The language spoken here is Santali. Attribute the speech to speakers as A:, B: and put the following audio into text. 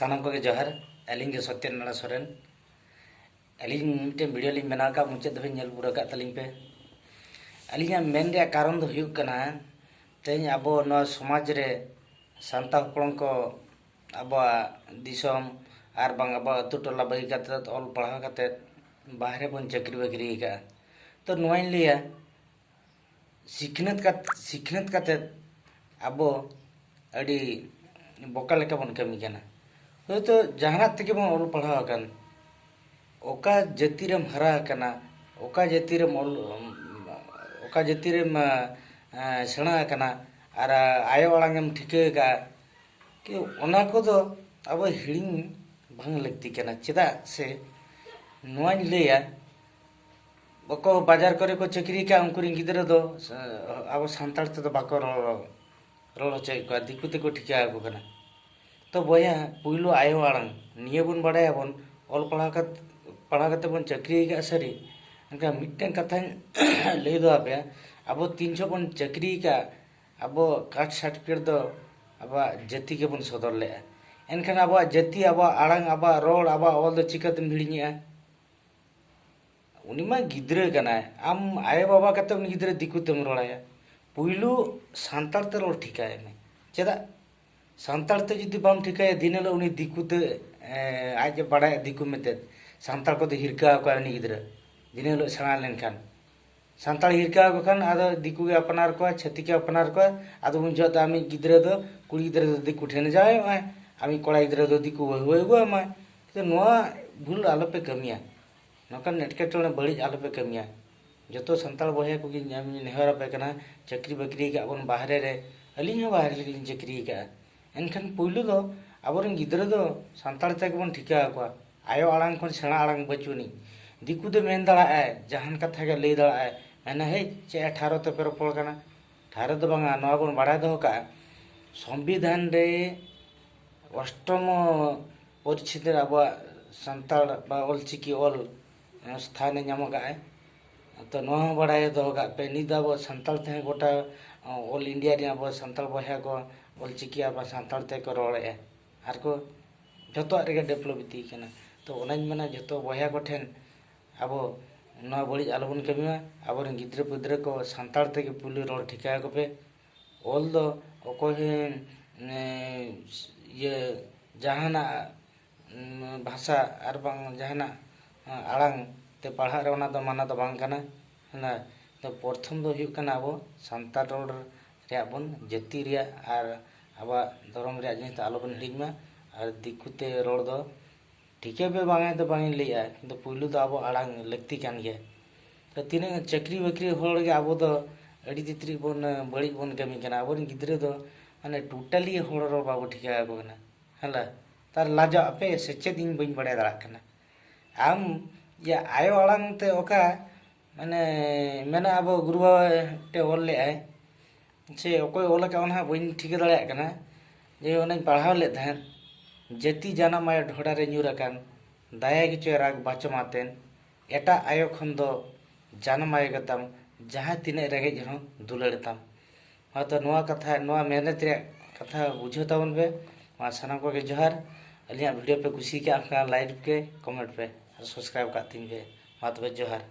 A: सानाम को जोहार अलिंग के सत्यनारायण सोरेन अलिंग मिट्टे वीडियो लिंग बना का मुझे दफे नेल पूरा का तलिंग पे अलिंग मेन रे कारण दो हुयुग कना तेज अबो न समाज रे सांता हपन को अब दिसम आर बांग अब अतु टोला बगी काते ऑल पढ़ा काते बाहरे बन चक्री बकरी का तो नोइन लिया सिखनत काते अब अड़ी बोका लेका बन कमी कना तो जहां तक बन ऑल पढ़ा कन ओका जातिरम हरा कना ओका जातिरम ऑल ओका जातिरम सेना कना आर आयो आड़ांगम ठिके का कि ओना को दो अब हिड़िंग भांग लगती कना चेदा से नोआनी लेया बको बाजार करे को चक्री का उनकुरी गिदरा दो अब सांताल ते दो बाको रोल होचय को दिकु ते को ठिका को कना तो बया पुइलो आयो आड़ांग निये बन बड़ाया बन ऑल पढ़ा कते बन चक्री का सरी उनका मिट्टन कथा ले दो आपे अब 300 बन चक्री का अब कास्ट सर्टिफिकेट दो अब जाति के बन सदर ले एनखान अब जाति अब आड़ांग अब रोड अब ऑल दो चिकाते हिड़िङा उनी मा गिद्रे कना आम आयो बाबा कते उनी गिद्रे दिकुतेम रोड़ाया पुइलो सांताल ते रोड ठिकाय में चेदा सांताल ते जुदी बाम ठिकाय दिनेल उनी दिकुते आज बड़ा दिकु मेते सांताल को हिरका को उनी गिद्रे दिनेल सेना लेनखान सांताल हिरका को खान आदो दिकु के अपनार को छति के अपनार को आदो उन जत आमी गिद्रे दो कुड़ी गिद्रे दो दिकु ठेन जाय आमी कोड़ा गिद्रे दो दिकु होय गो मा तो नोआ भूल आलो पे कमिया नोकन नेटकेटोने बड़ी आलो पे कमिया जतो संताल बया को नेहरा पे कना चक्री बकरी का अपन बाहरे रे अलिंग बाहरे लिंग चक्री का एनखान पुइलु दो अबरन गिद्रे दो संताल तक बन ठिका को आयो आड़ांग खन सेना आड़ांग बचुनी दिकु दे मेन दड़ा है जहान कथा के ले दड़ा है मैंने हे चे 18 ते पेरो पड़ कना 18 दो बांगा नवा बन बड़ा दो का संविधान रे अष्टम परिच्छेद अब संताल बा ऑलचिकी ऑल स्थान नाम का तो नवा बड़ा दो का पे निदा अब संताल ते गोटा ऑल इंडिया रे अब संताल बहा को ऑलचिकी अब संताल ते को रोड़े आर को जतो रे डेवलप इती कना तो ओनाइन माने जतो बहा को ठेन अब नवा बड़ी आलोबन कमिया अब गिद्रे पुद्रे को संताल ते के पुली रोड ठिका को पे ऑल दो ओको ये जहाना भाषा आर बांग जहाना आड़ांग ते पढ़ा रे ओना दो माना दो बांग कना ना तो प्रथम दो हुयु कना अब संताल रोड रे बन जाति रे आर अब धर्म रे जिनिस आलोबन हिड़िमा आर दिकुते रोड दो ठीके बे बांगे तो बांगे लिया किंतु पुइलु दो अब आड़ांग लगती कान गया तो तीन चक्री बकरी होड़ के अब दो अड़ी तित्री बन बड़ी बन कमी कना अब गिद्रे दो माने टोटली होड़ रो बाबू ठिका को कना हला तार लाजा पे सेचे दिन बइन बड़े दड़ा कना आम या आयो आड़ांग ते ओका माने मेना अब गुरु ते ओल ले आय से ओकोय ओल का ओना बइन ठिका दड़ा कना जे ओना पढ़ाव ले थान जाति जाना माय ढोड़ा रे न्यूराकान दाया किचो राग बाचमातेन एटा आयो खन दो जानम आय गतम जहां तिने रेगे जनो दुलड़ताम तो नोआ कथा नोआ मेहनत रे कथा बुझो ताबन बे मा सना को के जोहार अलिया वीडियो पे खुशी के आपका लाइक पे कमेंट पे और सब्सक्राइब का तीन पे मा तबे जोहार।